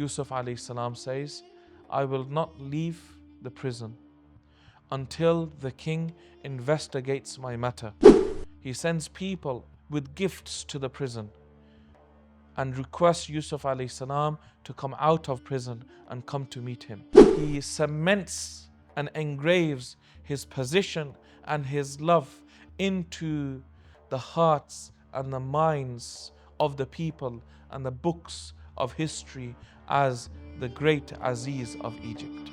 Yusuf alayhi salam says, I will not leave the prison until the king investigates my matter. He sends people with gifts to the prison and requests Yusuf alayhi salam to come out of prison and come to meet him. He cements and engraves his position and his love into the hearts and the minds of the people and the books of history as the great Aziz of Egypt.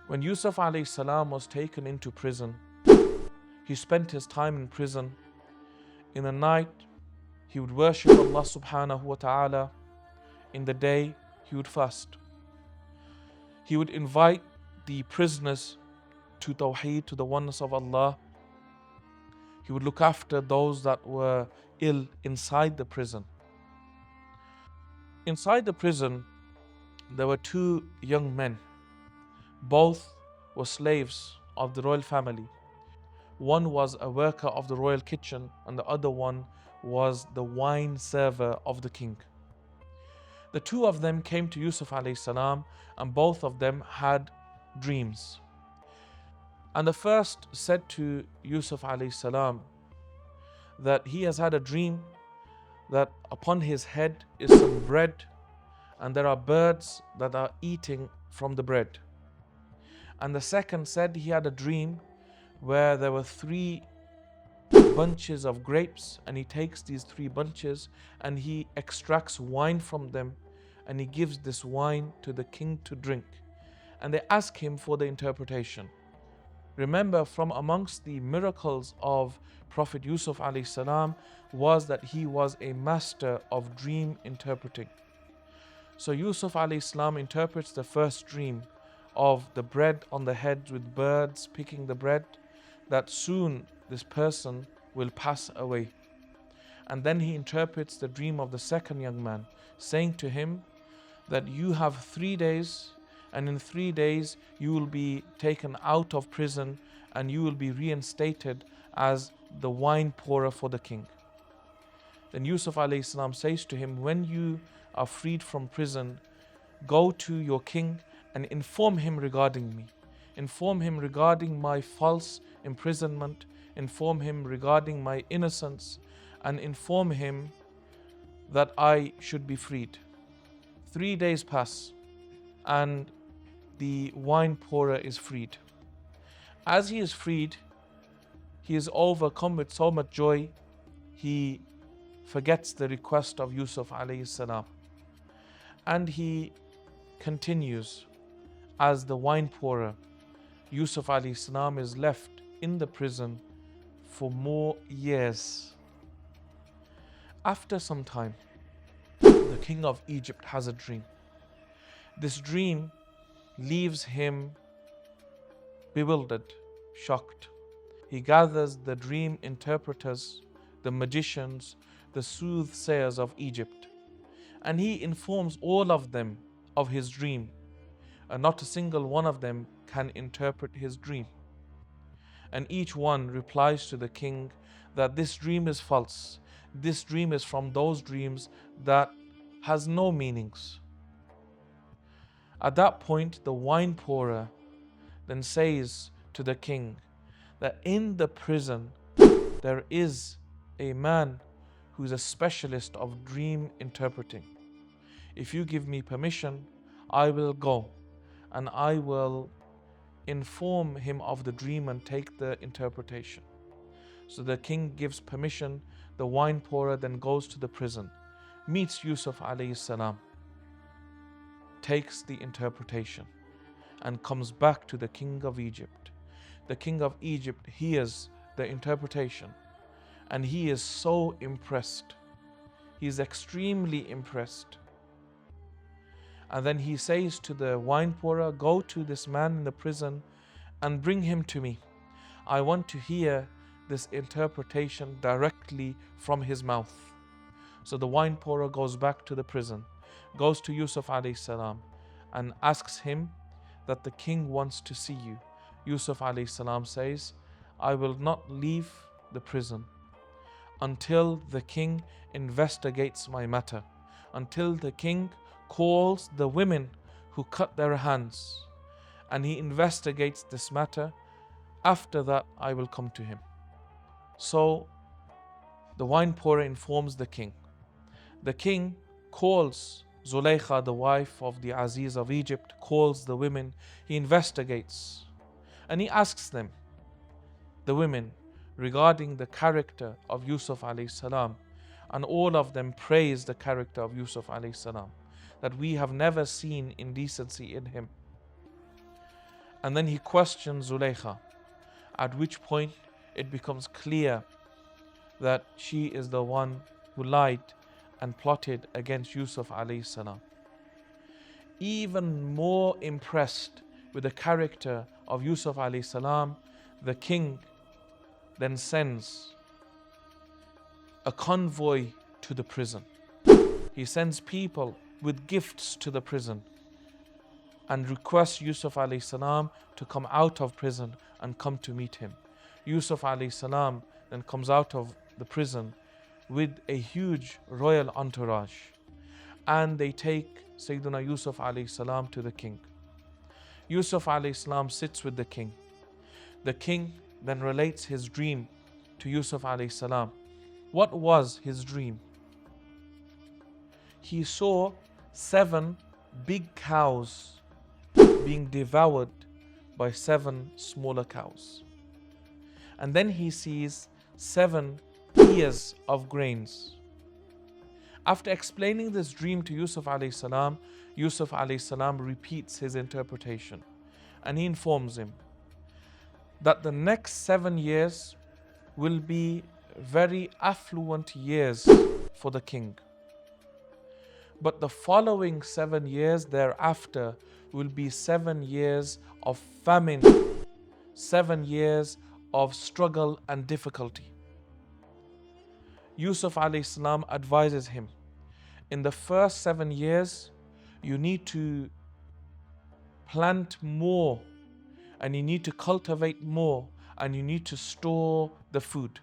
When Yusuf alayhi salam was taken into prison, he spent his time in prison. In the night, he would worship Allah subhanahu wa ta'ala. In the day, he would fast. He would invite the prisoners to Tawheed, to the oneness of Allah. He would look after those that were ill inside the prison. Inside the prison, there were two young men. Both were slaves of the royal family. One was a worker of the royal kitchen, and the other one was the wine server of the king. The two of them came to Yusuf alayhi salam, and both of them had dreams. And the first said to Yusuf alayhi salam that he has had a dream that upon his head is some bread, and there are birds that are eating from the bread. And the second said he had a dream where there were 3 bunches of grapes, and he takes these 3 bunches and he extracts wine from them, and he gives this wine to the king to drink. And they ask him for the interpretation. Remember, from amongst the miracles of Prophet Yusuf alayhi salam was that he was a master of dream interpreting. So Yusuf alayhi salam interprets the first dream of the bread on the head with birds picking the bread, that soon this person will pass away. And then he interprets the dream of the second young man, saying to him that you have 3 days, and in 3 days you will be taken out of prison and you will be reinstated as the wine pourer for the king. Then Yusuf alayhi salam says to him, when you are freed from prison, go to your king and inform him regarding me. Inform him regarding my false imprisonment. Inform him regarding my innocence. And inform him that I should be freed. 3 days pass and the wine pourer is freed. As he is freed, he is overcome with so much joy, he forgets the request of Yusuf alayhi salam. And he continues as the wine pourer. Yusuf alayhi salam is left in the prison for more years. After some time, the king of Egypt has a dream. This dream leaves him bewildered, shocked. He gathers the dream interpreters, the magicians, the soothsayers of Egypt, and he informs all of them of his dream, and not a single one of them can interpret his dream. And each one replies to the king that this dream is false. This dream is from those dreams that has no meanings. At that point, the wine pourer then says to the king that in the prison there is a man who is a specialist of dream interpreting. If you give me permission, I will go and I will inform him of the dream and take the interpretation. So the king gives permission. The wine pourer then goes to the prison, meets Yusuf alayhi salam, takes the interpretation and comes back to the king of Egypt. The king of Egypt hears the interpretation and he is so impressed. He is extremely impressed. And then he says to the wine pourer, go to this man in the prison and bring him to me. I want to hear this interpretation directly from his mouth. So the wine pourer goes back to the prison, goes to Yusuf alayhi salam and asks him that the king wants to see you. Yusuf alayhi salam says, I will not leave the prison until the king investigates my matter, until the king calls the women who cut their hands and he investigates this matter. After that, I will come to him. So the wine pourer informs the king. The king calls Zulaykha, the wife of the Aziz of Egypt, calls the women, he investigates, and he asks them, the women, regarding the character of Yusuf alayhi salam, and all of them praise the character of Yusuf alayhi salam, that we have never seen indecency in him. And then he questions Zulaykha, at which point it becomes clear that she is the one who lied and plotted against Yusuf alayhi salam. Even more impressed with the character of Yusuf alayhi salam, the king then sends a convoy to the prison. He sends people with gifts to the prison and requests Yusuf alayhi salam to come out of prison and come to meet him. Yusuf alayhi salam then comes out of the prison with a huge royal entourage, and they take Sayyidina Yusuf alayhi salam to the king. Yusuf alayhi salam sits with the king. The king then relates his dream to Yusuf alayhi salam. What was his dream? He saw 7 big cows being devoured by 7 smaller cows. And then he sees 7 ears of grains. After explaining this dream to Yusuf alayhi salam repeats his interpretation, and he informs him that the next 7 years will be very affluent years for the king. But the following 7 years thereafter will be 7 years of famine, 7 years of struggle and difficulty. Yusuf alayhi salam advises him, in the first 7 years, you need to plant more, and you need to cultivate more, and you need to store the food.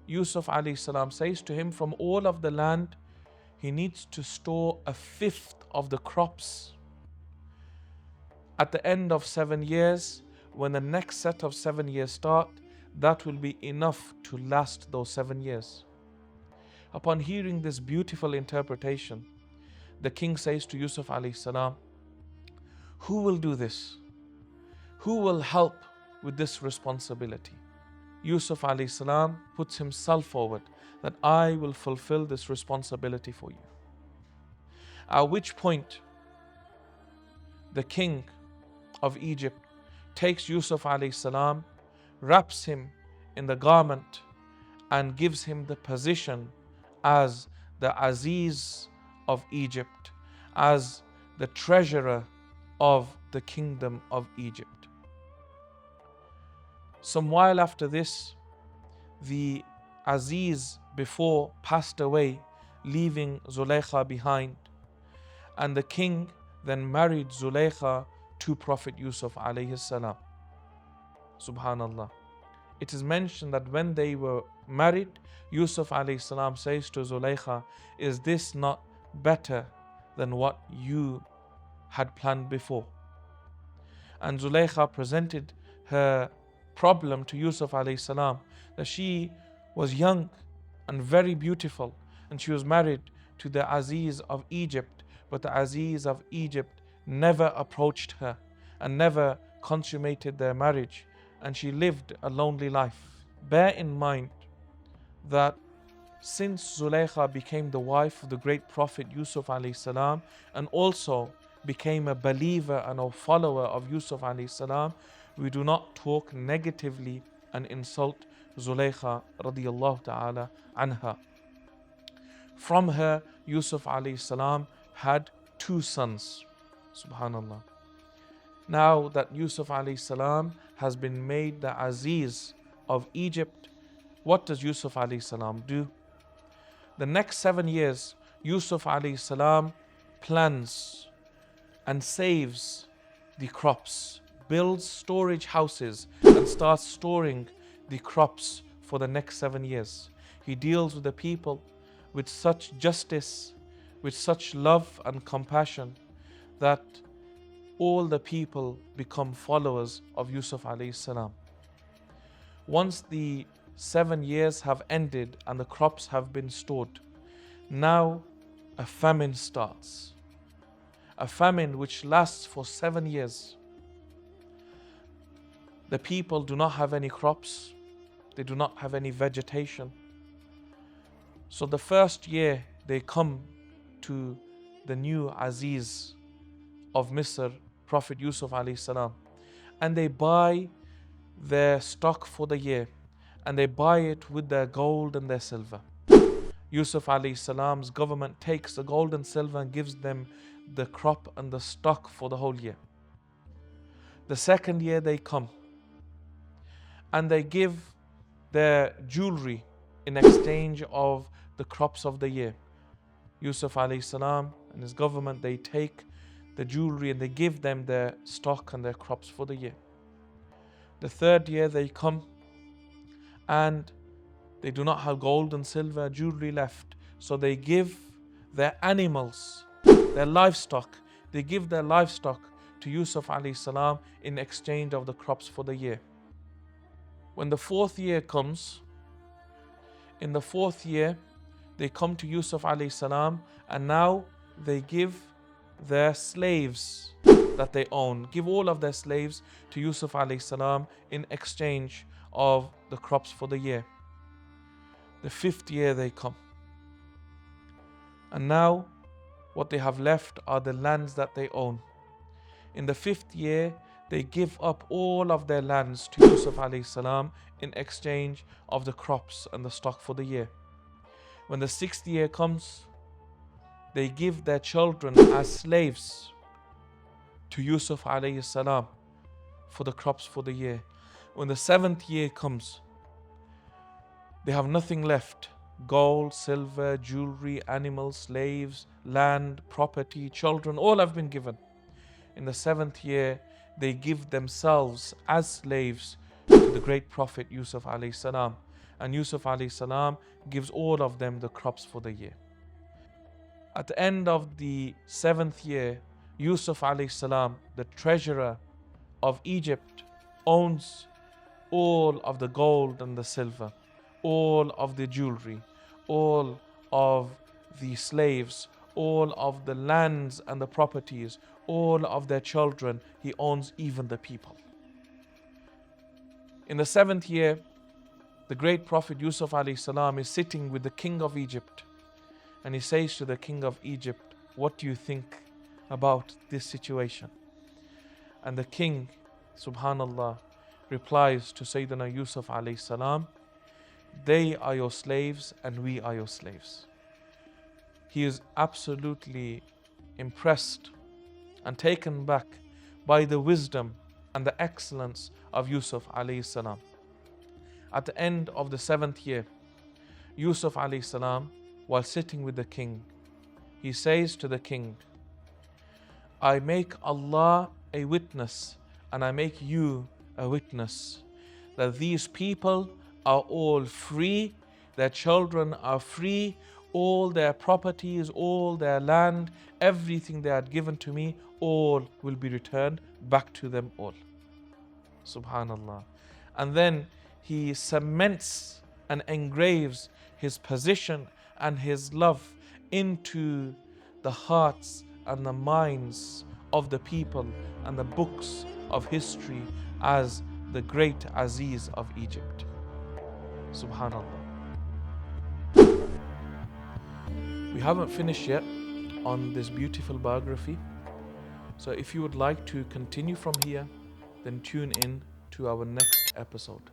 Yusuf alayhi salam says to him, from all of the land, he needs to store 1/5 of the crops. At the end of 7 years, when the next set of 7 years start, that will be enough to last those 7 years. Upon hearing this beautiful interpretation, the king says to Yusuf alayhi salam, who will do this? Who will help with this responsibility? Yusuf alayhi salam puts himself forward, that I will fulfill this responsibility for you. At which point, the king of Egypt takes Yusuf alayhi salam, wraps him in the garment, and gives him the position as the Aziz of Egypt, as the treasurer of the kingdom of Egypt. Some while after this, the Aziz before passed away, leaving Zulaykha behind, and the king then married Zulaykha to Prophet Yusuf alayhi salam. Subhanallah. It is mentioned that when they were married, Yusuf alayhi salam says to Zulaykha, is this not better than what you had planned before? And Zulaykha presented her problem to Yusuf alayhi salam, that she was young and very beautiful, and she was married to the Aziz of Egypt, but the Aziz of Egypt never approached her and never consummated their marriage, and she lived a lonely life. Bear in mind that since Zulaykha became the wife of the great Prophet Yusuf alayhi salam, and also became a believer and a follower of Yusuf alayhi salam, we do not talk negatively and insult Zulaykha radiyallahu ta'ala anha. From her, Yusuf alayhi salam had 2 sons. Subhanallah. Now that Yusuf alayhi salam has been made the Aziz of Egypt, what does Yusuf alayhi salam do? The next 7 years, Yusuf alayhi salam plans and saves the crops, builds storage houses, and starts storing the crops for the next 7 years. He deals with the people with such justice, with such love and compassion, that all the people become followers of Yusuf alayhi salam. Once the 7 years have ended and the crops have been stored, now a famine starts. A famine which lasts for 7 years. The people do not have any crops, they do not have any vegetation. So the first year they come to the new Aziz of Misr, Prophet Yusuf alayhi salam, and they buy their stock for the year, and they buy it with their gold and their silver. Yusuf alayhi salam's government takes the gold and silver and gives them the crop and the stock for the whole year. The second year they come and they give their jewelry in exchange of the crops of the year. Yusuf alayhi salam and his government, they take the jewelry and they give them their stock and their crops for the year. The third year they come and they do not have gold and silver jewelry left, so they give their animals, their livestock, they give their livestock to Yusuf alayhi salam in exchange of the crops for the year. When the fourth year comes, in the fourth year, they come to Yusuf alayhi salam and now they give their slaves that they own, give all of their slaves to Yusuf alayhi salam in exchange of the crops for the year. The fifth year they come. And now what they have left are the lands that they own. In the fifth year, they give up all of their lands to Yusuf alayhi salam in exchange of the crops and the stock for the year. When the sixth year comes, they give their children as slaves to Yusuf alayhi salam for the crops for the year. When the seventh year comes, they have nothing left. Gold, silver, jewelry, animals, slaves, land, property, children, all have been given. In the seventh year, they give themselves as slaves to the great Prophet Yusuf alayhi salam. And Yusuf alayhi salam gives all of them the crops for the year. At the end of the seventh year, Yusuf alayhi salam, the treasurer of Egypt, owns all of the gold and the silver, all of the jewelry, all of the slaves, all of the lands and the properties, all of their children. He owns even the people. In the seventh year, the great Prophet Yusuf alayhi salam is sitting with the king of Egypt, and he says to the king of Egypt, "What do you think about this situation?" And the king, subhanallah, replies to Sayyidina Yusuf alayhi salam, "They are your slaves and we are your slaves." He is absolutely impressed and taken back by the wisdom and the excellence of Yusuf alayhi salam. At the end of the seventh year, Yusuf alayhi salam, while sitting with the king, he says to the king, "I make Allah a witness and I make you a witness that these people are all free, their children are free, all their properties, all their land, everything they had given to me, all will be returned back to them all." Subhanallah. And then he cements and engraves his position and his love into the hearts and the minds of the people and the books of history as the great Aziz of Egypt. Subhanallah. We haven't finished yet on this beautiful biography. So if you would like to continue from here, then tune in to our next episode.